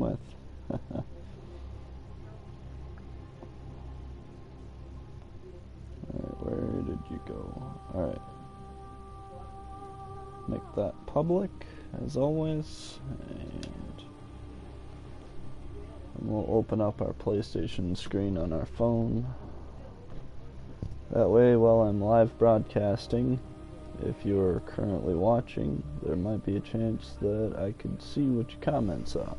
with. Alright, where did you go? Alright. Make that public, as always, and we'll open up our PlayStation screen on our phone. That way, while I'm live broadcasting, if you're currently watching, there might be a chance that I could see what your comments are.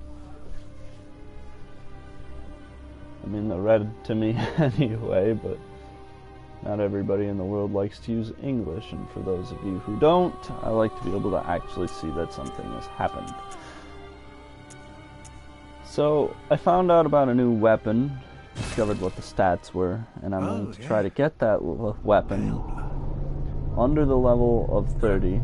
I mean, they're read to me anyway, but not everybody in the world likes to use English, and for those of you who don't, I like to be able to actually see that something has happened. So, I found out about a new weapon, discovered what the stats were, and I'm going to try to get that weapon under the level of 30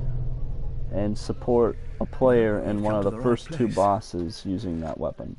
and support a player in one of the first two bosses using that weapon.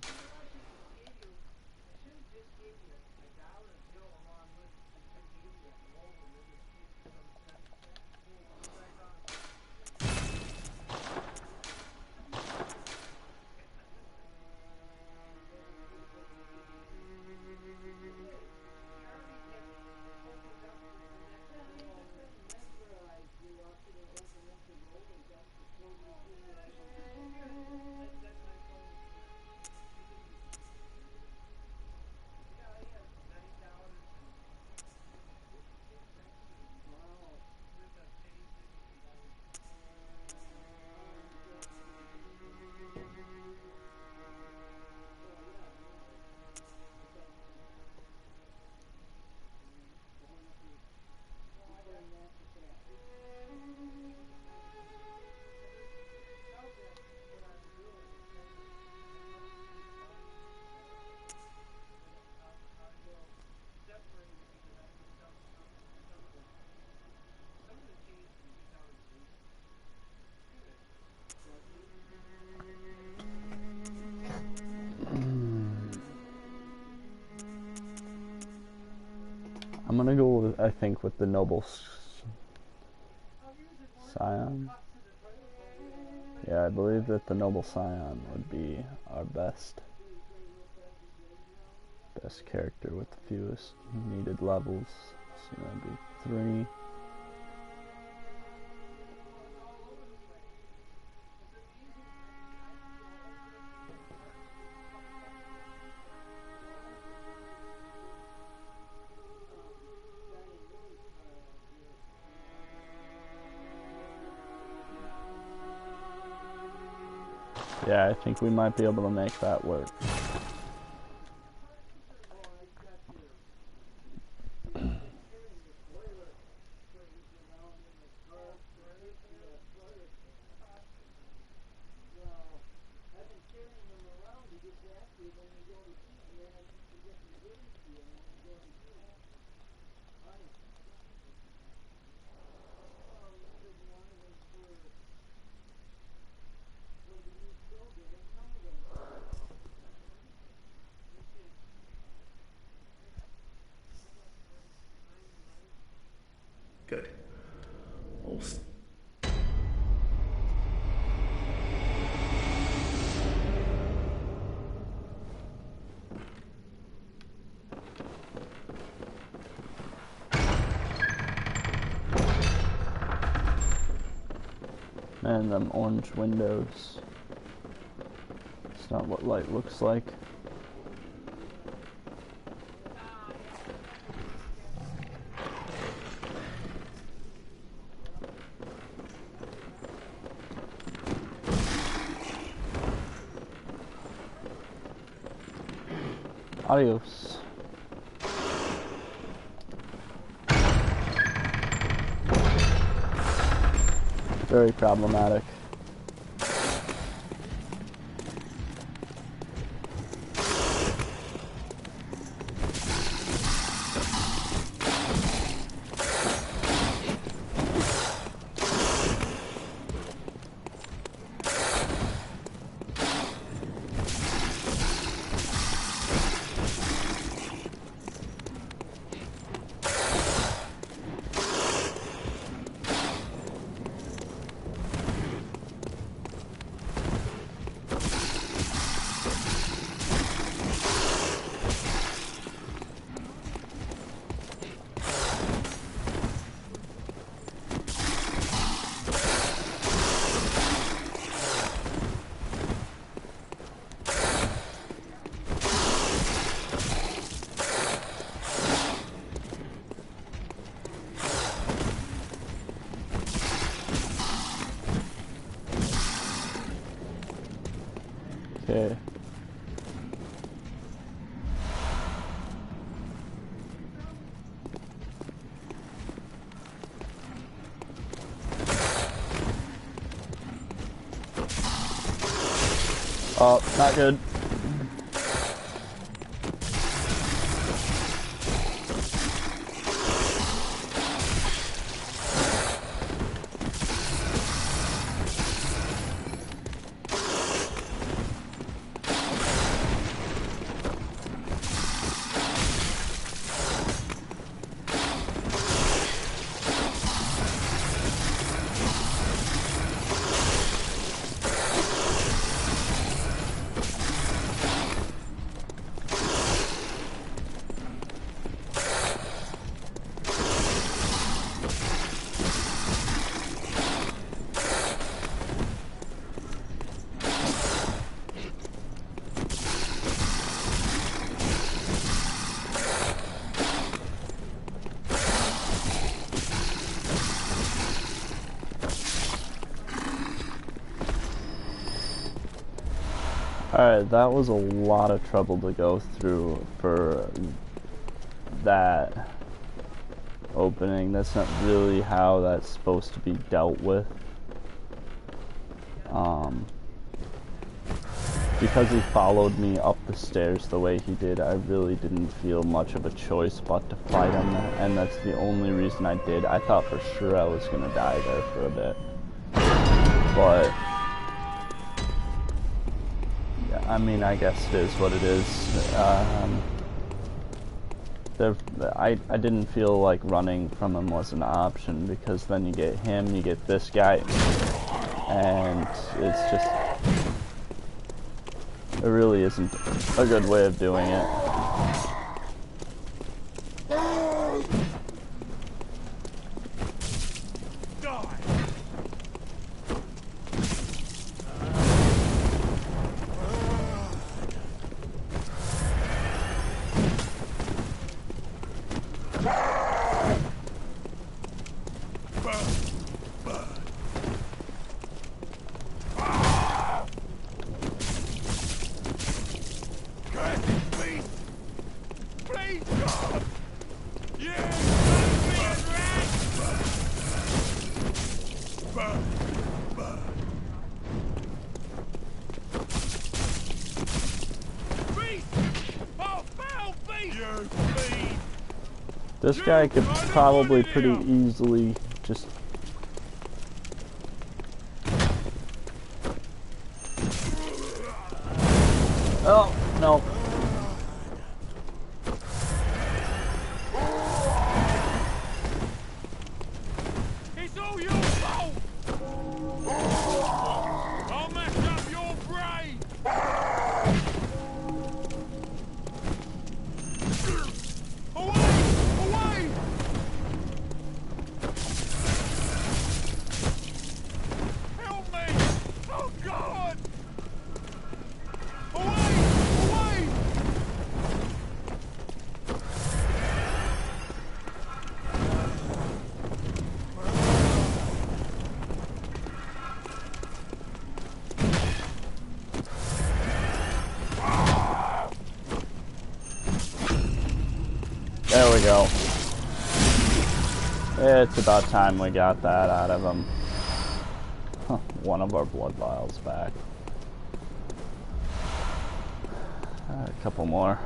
I'm gonna go, I think, with the Noble Scion. Yeah, I believe that the Noble Scion would be our best character with the fewest needed levels. So that'd be 3. Yeah, I think we might be able to make that work. Good. Man, them orange windows. It's not what light looks like. Adios. Very problematic. Okay. Oh, not good. Alright, that was a lot of trouble to go through for that opening. That's not really how that's supposed to be dealt with. Because he followed me up the stairs the way he did, I really didn't feel much of a choice but to fight him, and that's the only reason I did. I thought for sure I was gonna die there for a bit. But I mean, I guess it is what it is. I didn't feel like running from him was an option, because then you get him, you get this guy, and it's just, it really isn't a good way of doing it. This guy could probably pretty easily just... Oh, no. It's all your fault! I'll mess up your brain! There we go. It's about time we got that out of him. One of our blood vials back. A couple more.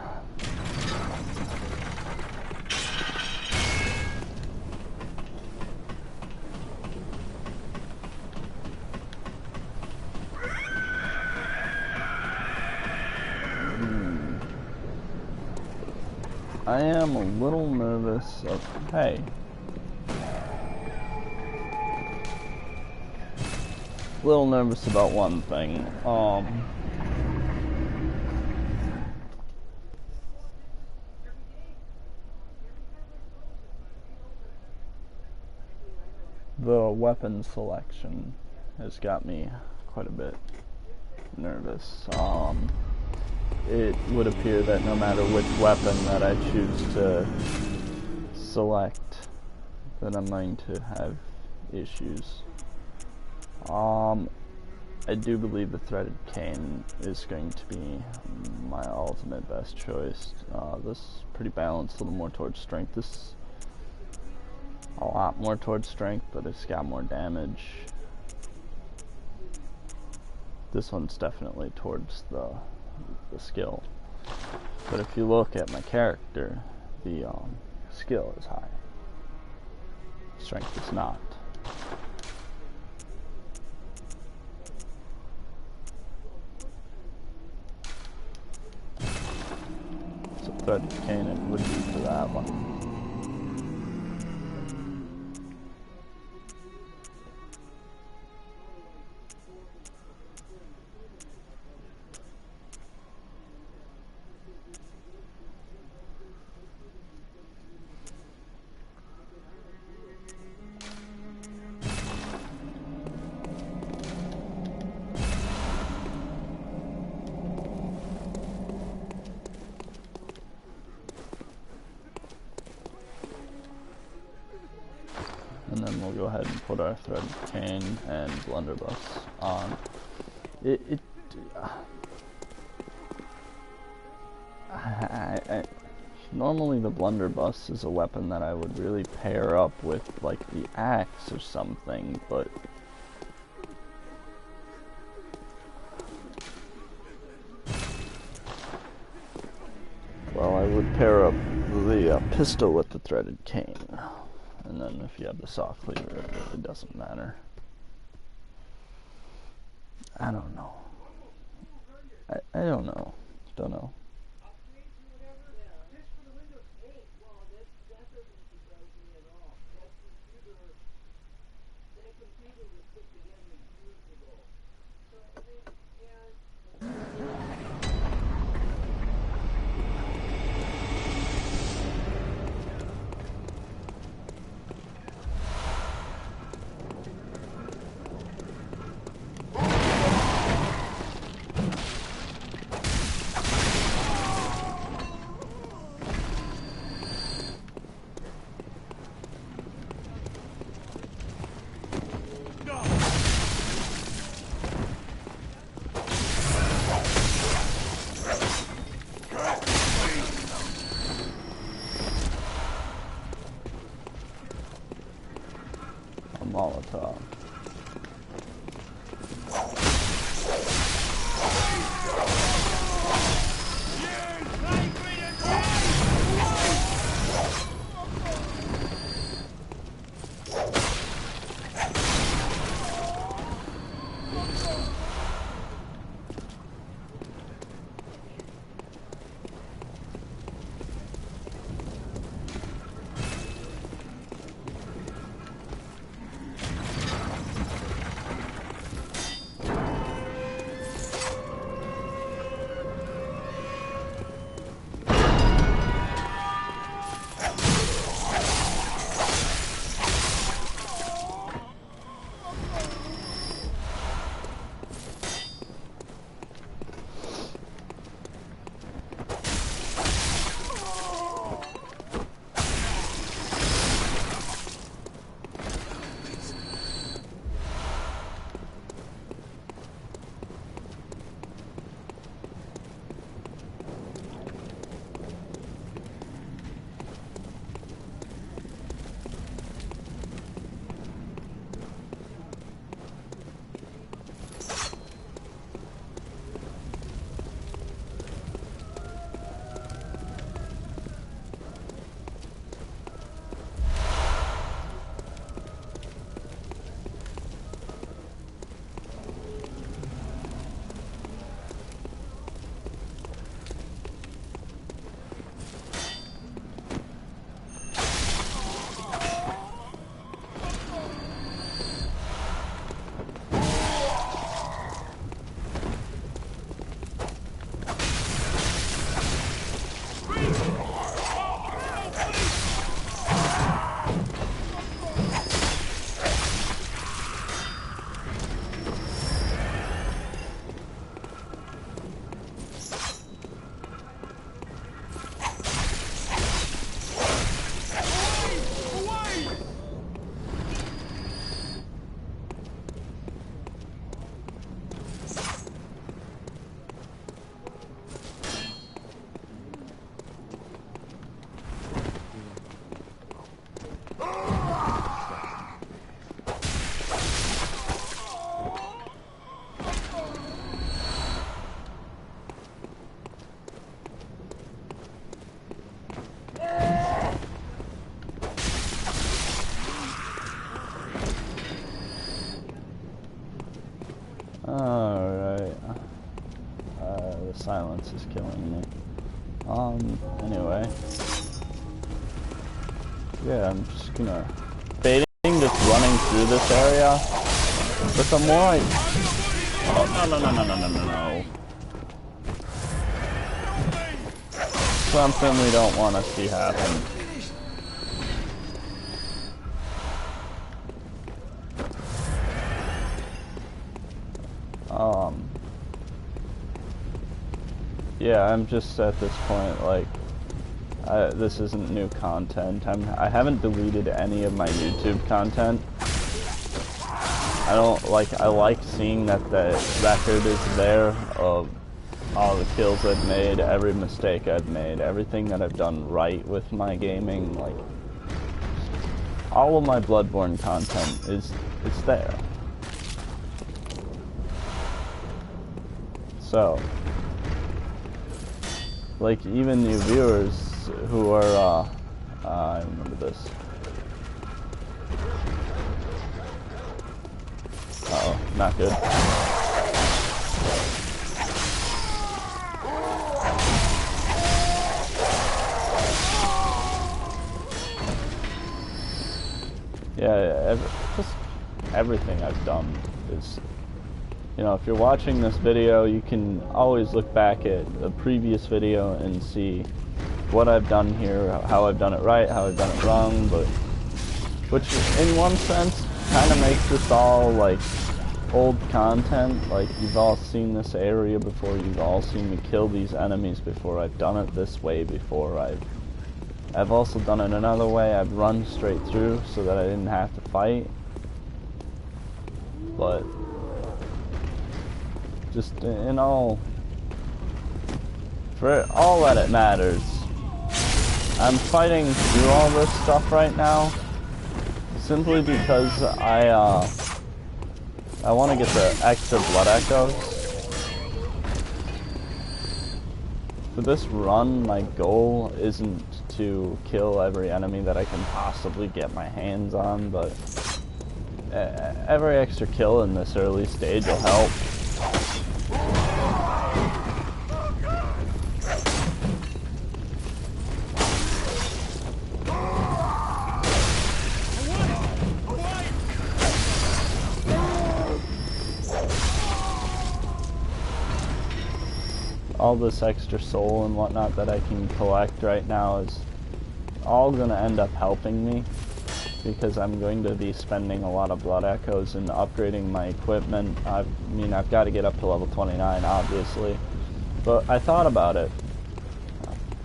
I am a little nervous of, hey. A little nervous about one thing. The weapon selection has got me quite a bit nervous. It would appear that no matter which weapon that I choose to select, that I'm going to have issues. I do believe the threaded cane is going to be my ultimate best choice. This is pretty balanced, a little more towards strength. This a lot more towards strength, but it's got more damage. This one's definitely towards the skill. But if you look at my character, the skill is high. Strength is not. So threaded cane it would be for that one. And then we'll go ahead and put our threaded cane and blunderbuss on. Normally the blunderbuss is a weapon that I would really pair up with like the axe or something, but well, I would pair up the pistol with the threaded cane. And then if you have the saw cleaver, it really doesn't matter. I don't know. I don't know. Don't know. Molotov. silence is killing me. Anyway. Yeah, I'm just gonna... Baiting just running through this area. But the more I... Oh, no. Something we don't want to see happen. Yeah, I'm just at this point, like, this isn't new content. I haven't deleted any of my YouTube content. I like seeing that the record is there of all the kills I've made, every mistake I've made, everything that I've done right with my gaming, like, all of my Bloodborne content it's there. So, like, even new viewers who are, I remember this. Uh-oh, not good. Yeah, just everything I've done is, you know, if you're watching this video, you can always look back at the previous video and see what I've done here, how I've done it right, how I've done it wrong, but which in one sense kind of makes this all like old content. Like, you've all seen this area before, you've all seen me kill these enemies before, I've done it this way before, I've also done it another way, I've run straight through so that I didn't have to fight. But just in all, for all that it matters, I'm fighting through all this stuff right now simply because I want to get the extra blood echoes. For this run, my goal isn't to kill every enemy that I can possibly get my hands on, but every extra kill in this early stage will help. All this extra soul and whatnot that I can collect right now is all going to end up helping me, because I'm going to be spending a lot of blood echoes and upgrading my equipment. I mean, I've got to get up to level 29, obviously, but I thought about it,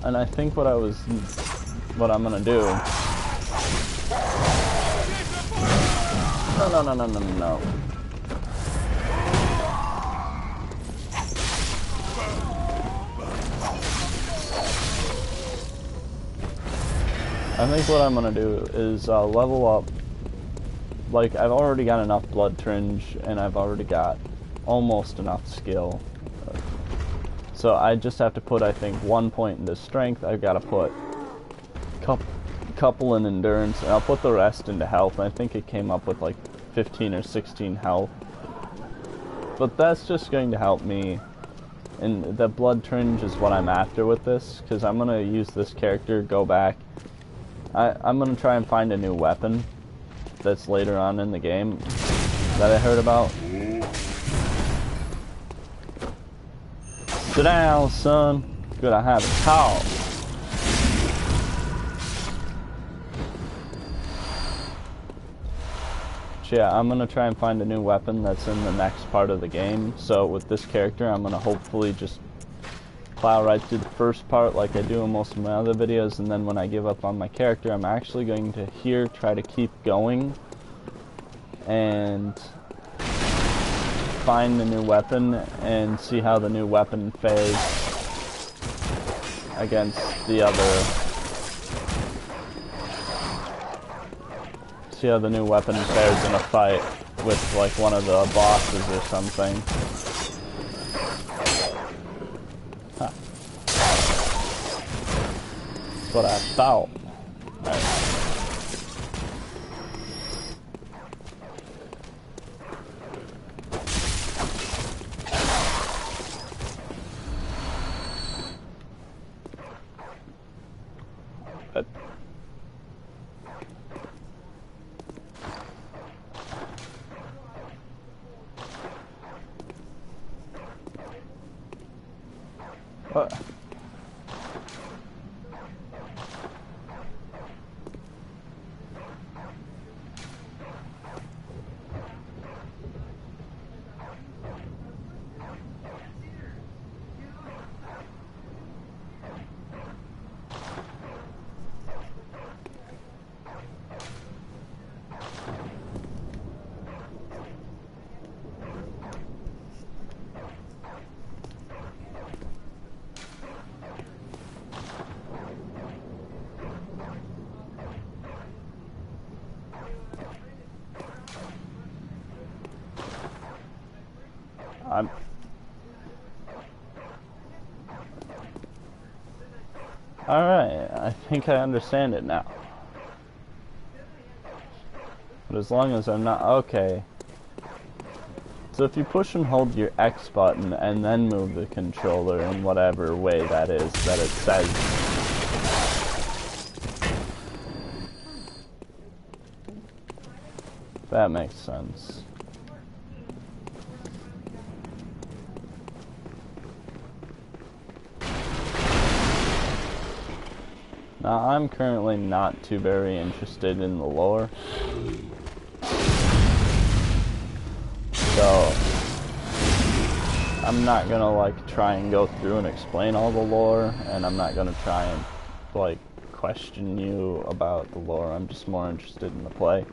and I think what I'm going to do... No. I think what I'm gonna do is level up. Like, I've already got enough blood tringe, and I've already got almost enough skill. So I just have to put, I think, 1 point into strength. I've got to put couple in endurance, and I'll put the rest into health. And I think it came up with like 15 or 16 health. But that's just going to help me. And the blood tringe is what I'm after with this, because I'm gonna use this character, go back. I'm going to try and find a new weapon that's later on in the game that I heard about. Sit down, son. Good, I have a talk. Yeah, I'm going to try and find a new weapon that's in the next part of the game. So with this character, I'm going to hopefully just plow right through the first part like I do in most of my other videos, and then when I give up on my character, I'm actually going to try to keep going and find the new weapon and see how the new weapon fares against the other. See how the new weapon fares in a fight with like one of the bosses or something. That's what I thought. Right. What? Alright, I think I understand it now. But as long as I'm not... Okay. So if you push and hold your X button and then move the controller in whatever way that is that it says... That makes sense. Now, I'm currently not too very interested in the lore. So, I'm not gonna, like, try and go through and explain all the lore, and I'm not gonna try and, like, question you about the lore. I'm just more interested in the play.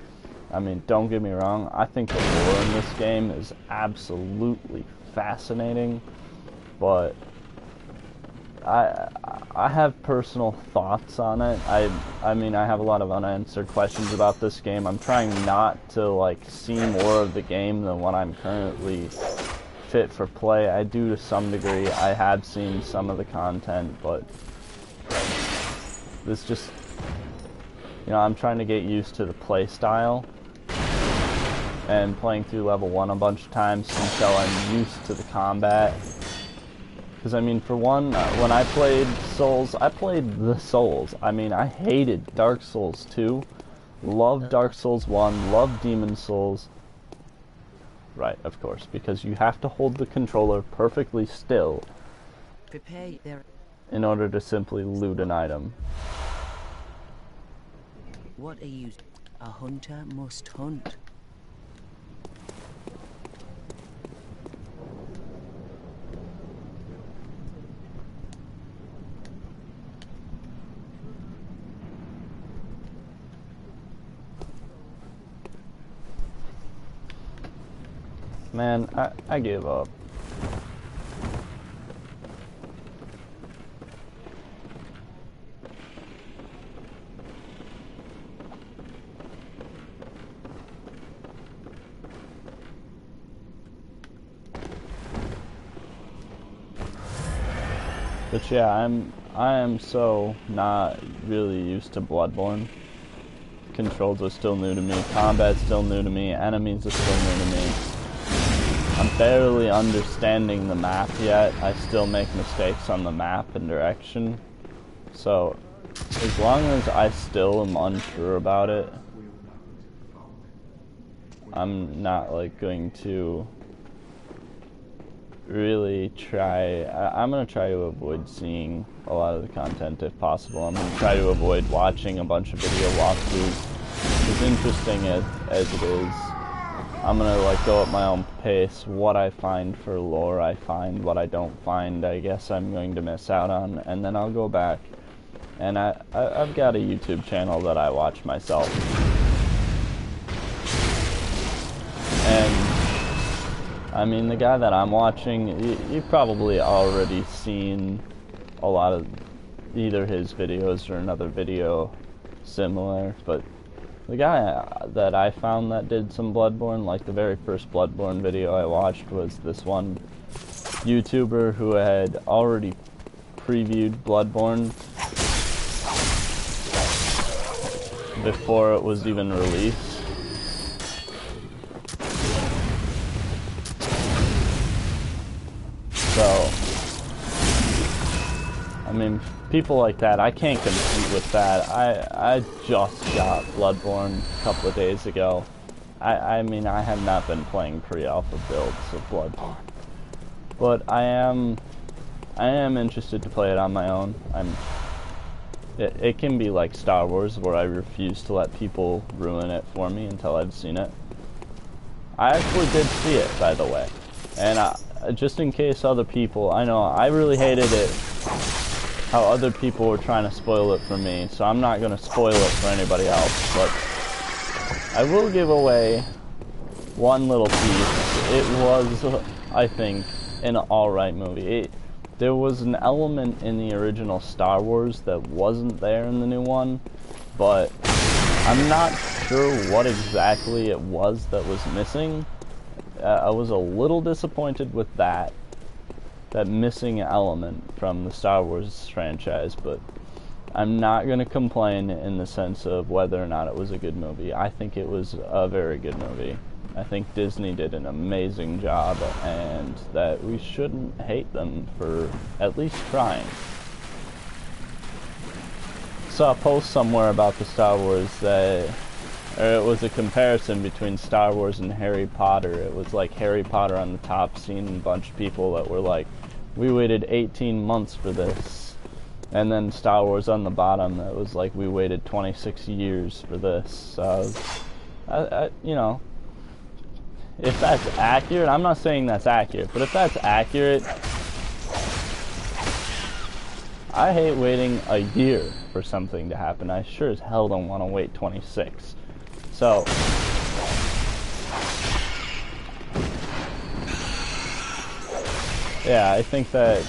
I mean, don't get me wrong, I think the lore in this game is absolutely fascinating, but I have personal thoughts on it. I mean, I have a lot of unanswered questions about this game. I'm trying not to, like, see more of the game than what I'm currently fit for play. I do to some degree. I have seen some of the content, but this just, you know, I'm trying to get used to the play style and playing through level 1 a bunch of times until I'm used to the combat. Because, I mean, for one, when I played Souls, I played the Souls. I mean, I hated Dark Souls 2, loved Dark Souls 1, loved Demon Souls. Right, of course, because you have to hold the controller perfectly still in order to simply loot an item. What are you? A hunter must hunt. Man, I give up. But yeah, I am so not really used to Bloodborne. Controls are still new to me, combat's still new to me, enemies are still new to me. I'm barely understanding the map yet. I still make mistakes on the map and direction. So, as long as I still am unsure about it, I'm not, like, going to really try. I'm going to try to avoid seeing a lot of the content if possible. I'm going to try to avoid watching a bunch of video walkthroughs. As interesting as it is, I'm gonna, like, go at my own pace. What I find for lore, I find. What I don't find, I guess I'm going to miss out on. And then I'll go back. And I've got a YouTube channel that I watch myself. And, I mean, the guy that I'm watching, you've probably already seen a lot of either his videos or another video similar, but the guy that I found that did some Bloodborne, like the very first Bloodborne video I watched was this one YouTuber who had already previewed Bloodborne before it was even released. So, I mean, people like that, I can't compete with that. I just got Bloodborne a couple of days ago. I mean, I have not been playing pre-alpha builds of Bloodborne. But I am interested to play it on my own. It can be like Star Wars, where I refuse to let people ruin it for me until I've seen it. I actually did see it, by the way. And just in case other people, I know I really hated it, how other people were trying to spoil it for me, so I'm not going to spoil it for anybody else, but I will give away one little piece. It was, I think, an alright movie. There was an element in the original Star Wars that wasn't there in the new one, but I'm not sure what exactly it was that was missing. I was a little disappointed with that missing element from the Star Wars franchise, but I'm not going to complain in the sense of whether or not it was a good movie. I think it was a very good movie. I think Disney did an amazing job, and that we shouldn't hate them for at least trying. Saw a post somewhere about the Star Wars that, or it was a comparison between Star Wars and Harry Potter. It was like Harry Potter on the top, seeing a bunch of people that were like, we waited 18 months for this. And then Star Wars on the bottom, that was like, we waited 26 years for this. So, you know, if that's accurate, I'm not saying that's accurate, but if that's accurate, I hate waiting a year for something to happen. I sure as hell don't want to wait 26. So, yeah, I think that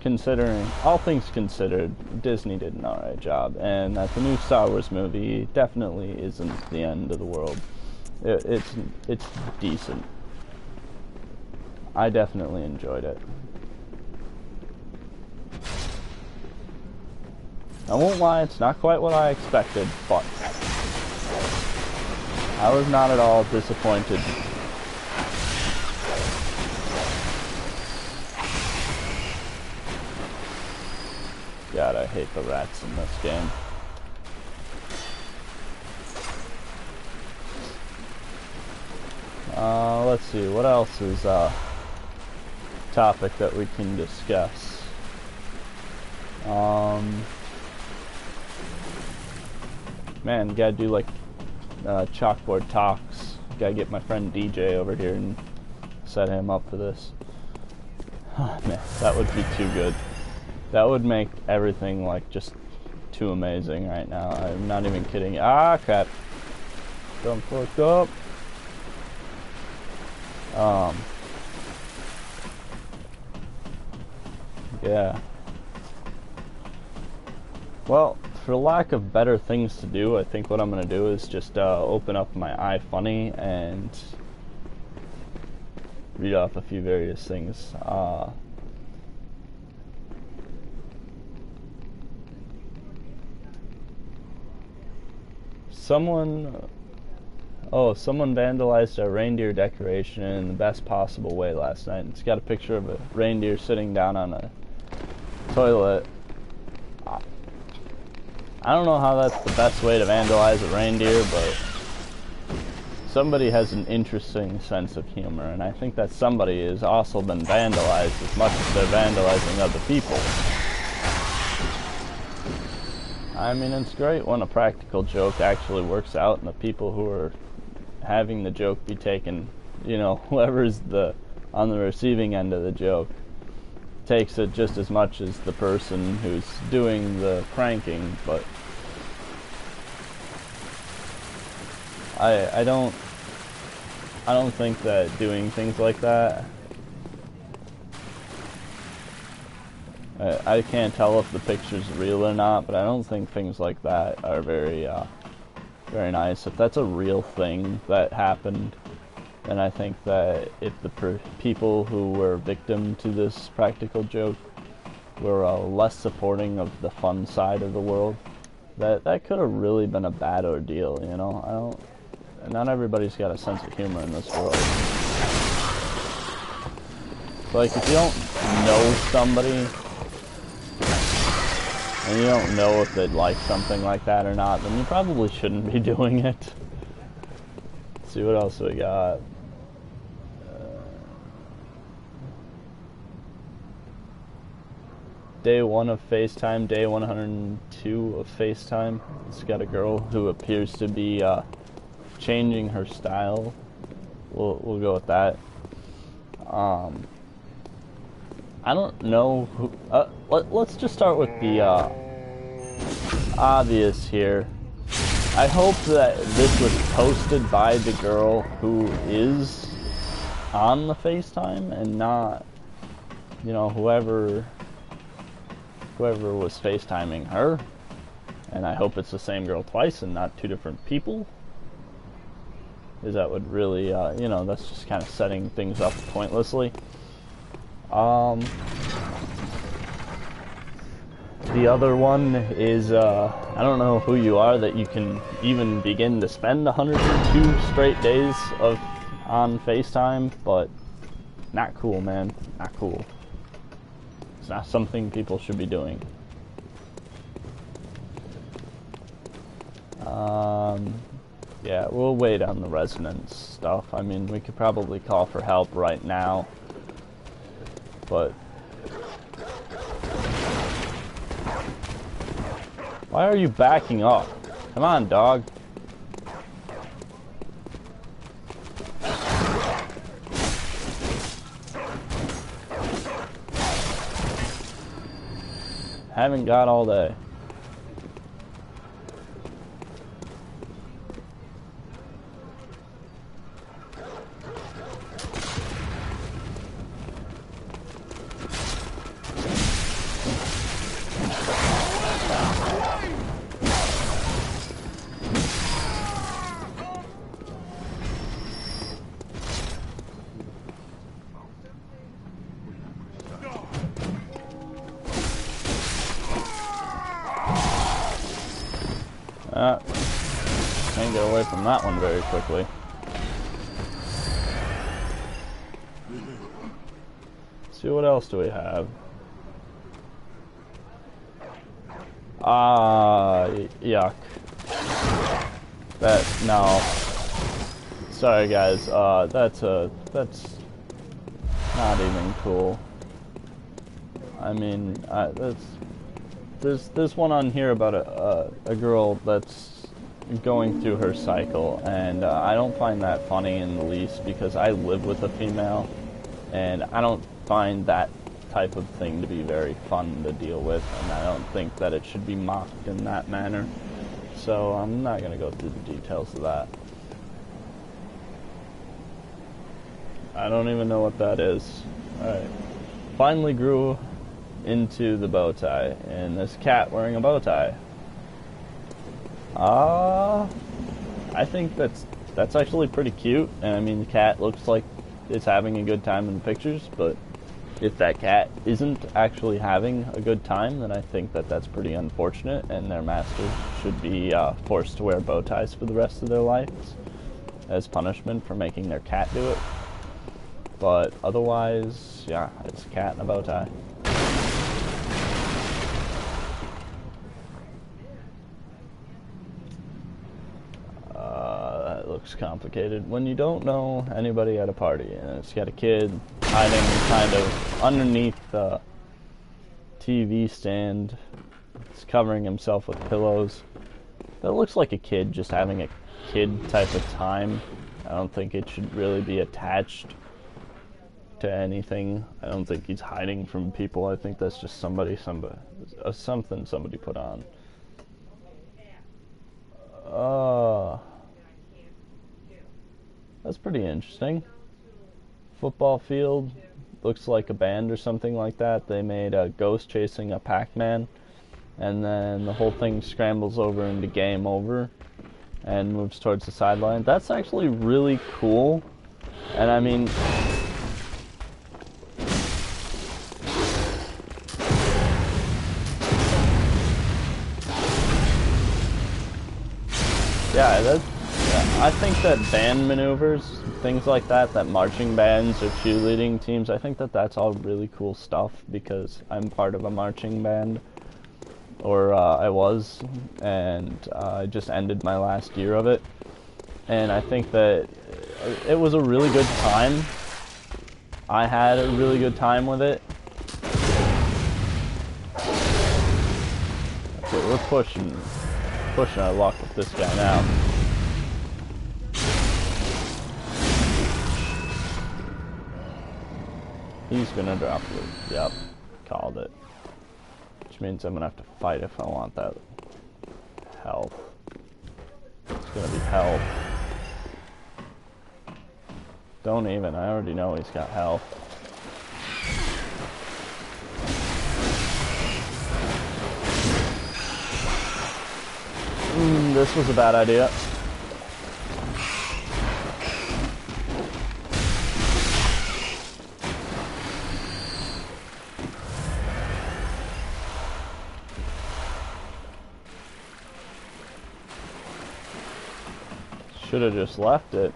considering all things considered, Disney did an alright job, and that the new Star Wars movie definitely isn't the end of the world. It's decent. I definitely enjoyed it. I won't lie, it's not quite what I expected, but I was not at all disappointed. God, I hate the rats in this game. Let's see, what else is a topic that we can discuss? Man, gotta do like chalkboard talks. Gotta get my friend DJ over here and set him up for this. Man, that would be too good. That would make everything like just too amazing right now. I'm not even kidding. Ah, crap. Don't fuck up. Yeah. Well, for lack of better things to do, I think what I'm going to do is just open up my iFunny and read off a few various things. Someone vandalized a reindeer decoration in the best possible way last night. It's got a picture of a reindeer sitting down on a toilet. I don't know how that's the best way to vandalize a reindeer, but somebody has an interesting sense of humor, and I think that somebody has also been vandalized as much as they're vandalizing other people. I mean, it's great when a practical joke actually works out and the people who are having the joke be taken, you know, whoever's on the receiving end of the joke takes it just as much as the person who's doing the pranking, but I don't think that doing things like that, I can't tell if the picture's real or not, but I don't think things like that are very nice. If that's a real thing that happened, then I think that if the people who were victim to this practical joke were less supporting of the fun side of the world, that could have really been a bad ordeal, you know? Not everybody's got a sense of humor in this world. Like, if you don't know somebody and you don't know if they'd like something like that or not, then you probably shouldn't be doing it. Let's see what else we got. Day 1 of FaceTime, day 102 of FaceTime. It's got a girl who appears to be changing her style. We'll go with that. I don't know who. Let's just start with the obvious here. I hope that this was posted by the girl who is on the FaceTime and not, you know, whoever was FaceTiming her. And I hope it's the same girl twice and not two different people. Because that would really, you know, that's just kind of setting things up pointlessly. The other one is, I don't know who you are that you can even begin to spend 102 straight days on FaceTime, but not cool, man. Not cool. It's not something people should be doing. Yeah, we'll wait on the resonance stuff. I mean, we could probably call for help right now, but why are you backing up? Come on, dog. Haven't got all day. Can't get away from that one very quickly. Let's see, what else do we have? Yuck. No. Sorry guys, that's not even cool. I mean, there's one on here about a girl that's going through her cycle, and I don't find that funny in the least because I live with a female, and I don't find that type of thing to be very fun to deal with, and I don't think that it should be mocked in that manner. So I'm not going to go through the details of that. I don't even know what that is. Alright. Finally grew into the bow tie, and this cat wearing a bow tie. I think that's actually pretty cute, and I mean the cat looks like it's having a good time in the pictures, but if that cat isn't actually having a good time, then I think that that's pretty unfortunate, and their masters should be forced to wear bow ties for the rest of their lives as punishment for making their cat do it. But otherwise, yeah, it's a cat in a bow tie. That looks complicated. When you don't know anybody at a party and it's got a kid hiding kind of underneath the TV stand, it's covering himself with pillows. That looks like a kid just having a kid type of time. I don't think it should really be attached to anything. I don't think he's hiding from people. I think that's just something somebody put on. That's pretty interesting. Football field, looks like a band or something like that. They made a ghost chasing a Pac-Man, and then the whole thing scrambles over into game over and moves towards the sideline. That's actually really cool, and I mean, yeah, I think that band maneuvers, things like that marching bands or cheerleading teams, I think that that's all really cool stuff because I'm part of a marching band. or I was, and I just ended my last year of it. And I think that it was a really good time. I had a really good time with it. Okay, we're pushing our luck with this guy now. He's gonna drop loot. Yep, called it. Which means I'm gonna have to fight if I want that health. It's gonna be health. Don't even, I already know he's got health. This was a bad idea. Should have just left it.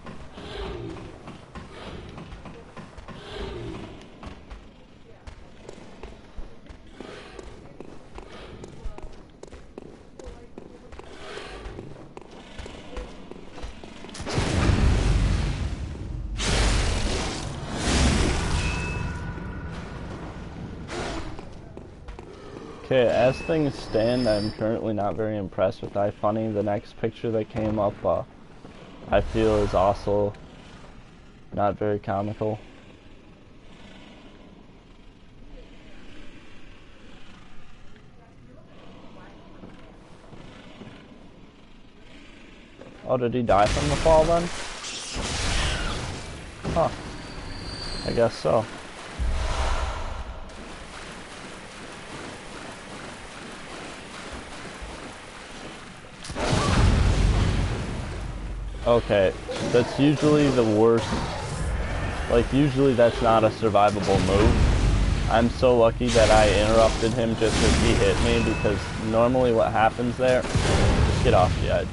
Okay, as things stand, I'm currently not very impressed with iFunny. The next picture that came up, I feel is also not very comical. Oh, did he die from the fall then? Huh. I guess so. Okay, that's usually the worst. Like, usually that's not a survivable move. I'm so lucky that I interrupted him just as he hit me, because normally what happens there, just get off the edge.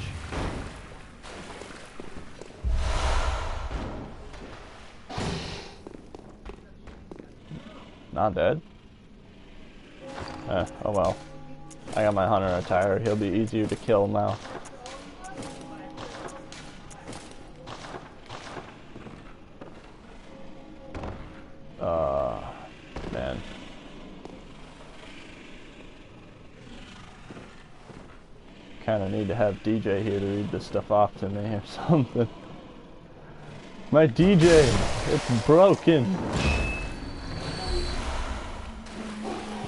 Not dead? Oh well. I got my hunter attire, he'll be easier to kill now. Man. Kinda need to have DJ here to read this stuff off to me or something. My DJ! It's broken!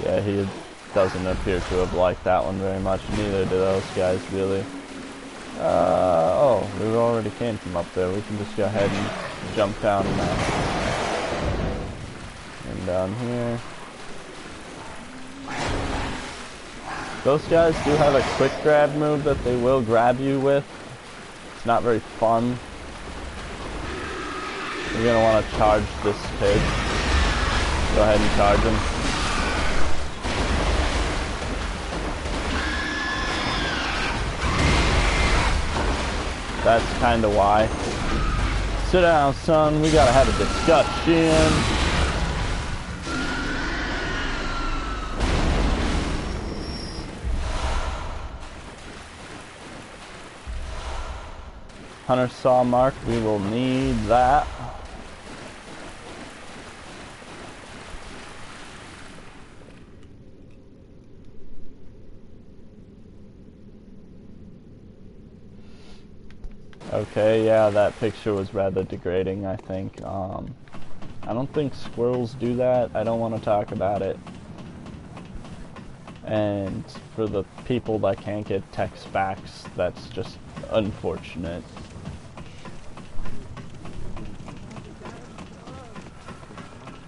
Yeah, he doesn't appear to have liked that one very much. Neither do those guys, really. Oh, we already came from up there. We can just go ahead and jump down now. And down here. Those guys do have a quick grab move that they will grab you with. It's not very fun. You're gonna want to charge this pig. Go ahead and charge him. That's kinda why. Sit down, son, we gotta have a discussion. Hunter saw mark, we will need that. Okay, yeah, that picture was rather degrading, I think. I don't think squirrels do that. I don't want to talk about it. And for the people that can't get text backs, that's just unfortunate.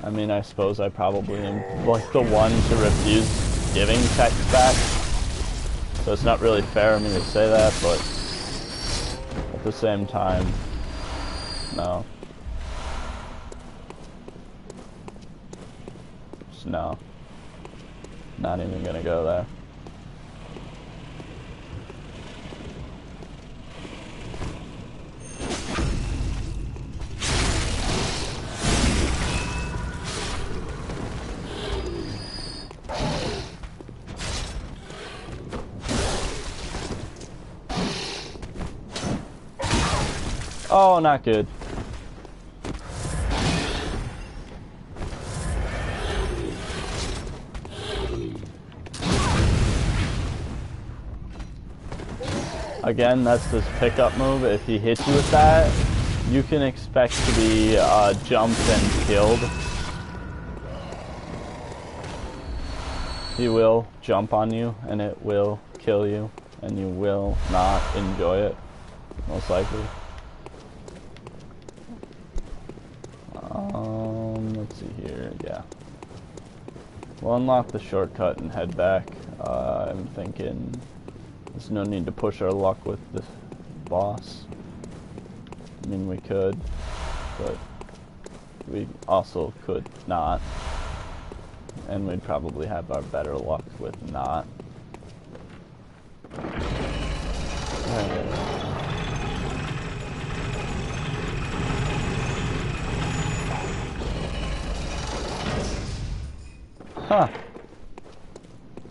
I mean, I suppose I probably am like the one to refuse giving text back. So it's not really fair of me to say that, but at the same time, no. Just no. Not even gonna go there. Oh, not good. Again, that's this pickup move. If he hits you with that, you can expect to be jumped and killed. He will jump on you, and it will kill you, and you will not enjoy it, most likely. Let's see here, yeah. We'll unlock the shortcut and head back. I'm thinking there's no need to push our luck with the boss. I mean, we could, but we also could not. And we'd probably have our better luck with not. Huh.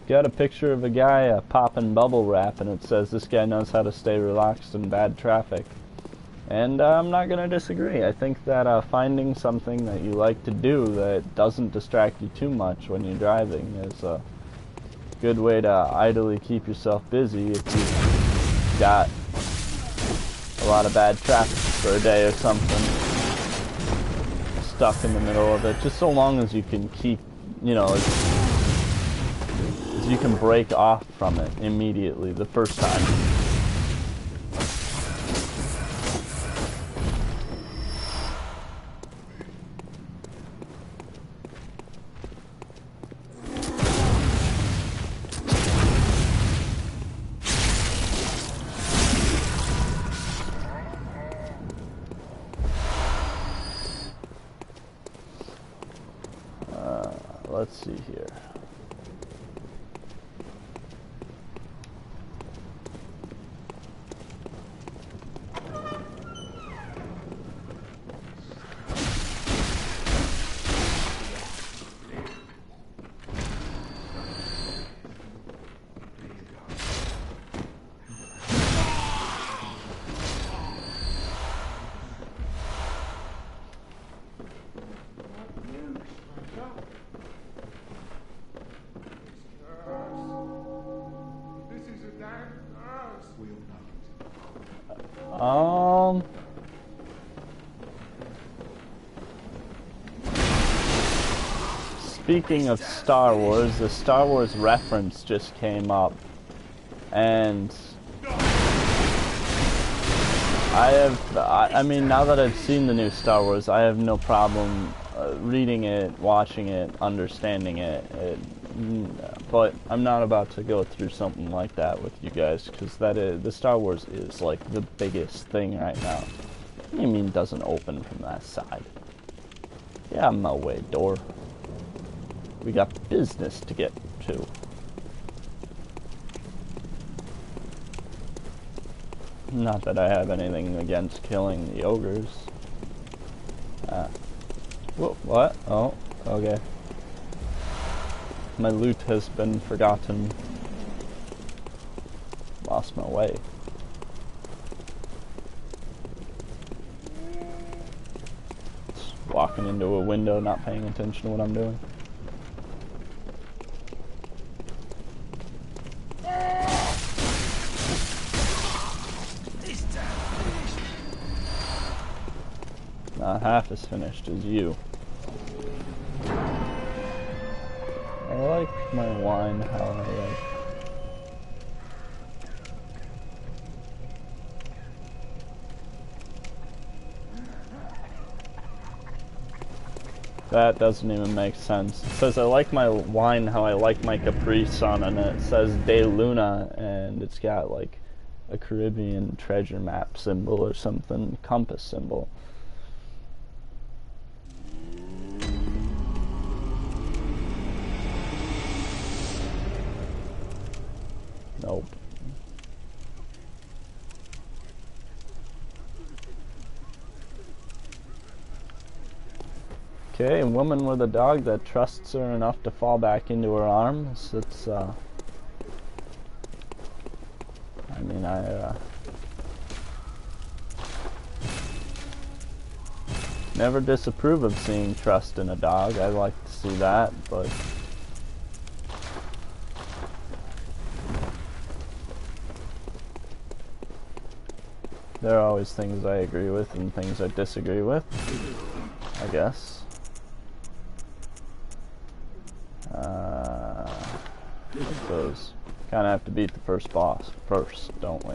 Got a picture of a guy popping bubble wrap, and it says this guy knows how to stay relaxed in bad traffic. And I'm not going to disagree. I think that finding something that you like to do that doesn't distract you too much when you're driving is a good way to idly keep yourself busy if you've got a lot of bad traffic for a day or something. Stuck in the middle of it. Just so long as you can keep, you know, as you can break off from it immediately the first time. Let's see here. Speaking of Star Wars, the Star Wars reference just came up, and I mean, now that I've seen the new Star Wars, I have no problem reading it, watching it, understanding it, but I'm not about to go through something like that with you guys, because the Star Wars is like the biggest thing right now. What do you mean it doesn't open from that side? Yeah, no way, door. We got business to get to. Not that I have anything against killing the ogres. What? Oh, okay. My loot has been forgotten. Lost my way. Just walking into a window, not paying attention to what I'm doing. Not half as finished as you. I like my wine how I like. That doesn't even make sense. It says I like my wine how I like my Capri Sun, and it says De Luna, and it's got like a Caribbean treasure map symbol or something, compass symbol. Nope. Okay, a woman with a dog that trusts her enough to fall back into her arms. It's, I mean, Never disapprove of seeing trust in a dog. I like to see that, but there are always things I agree with and things I disagree with, I guess. I suppose kind of have to beat the first boss first, don't we?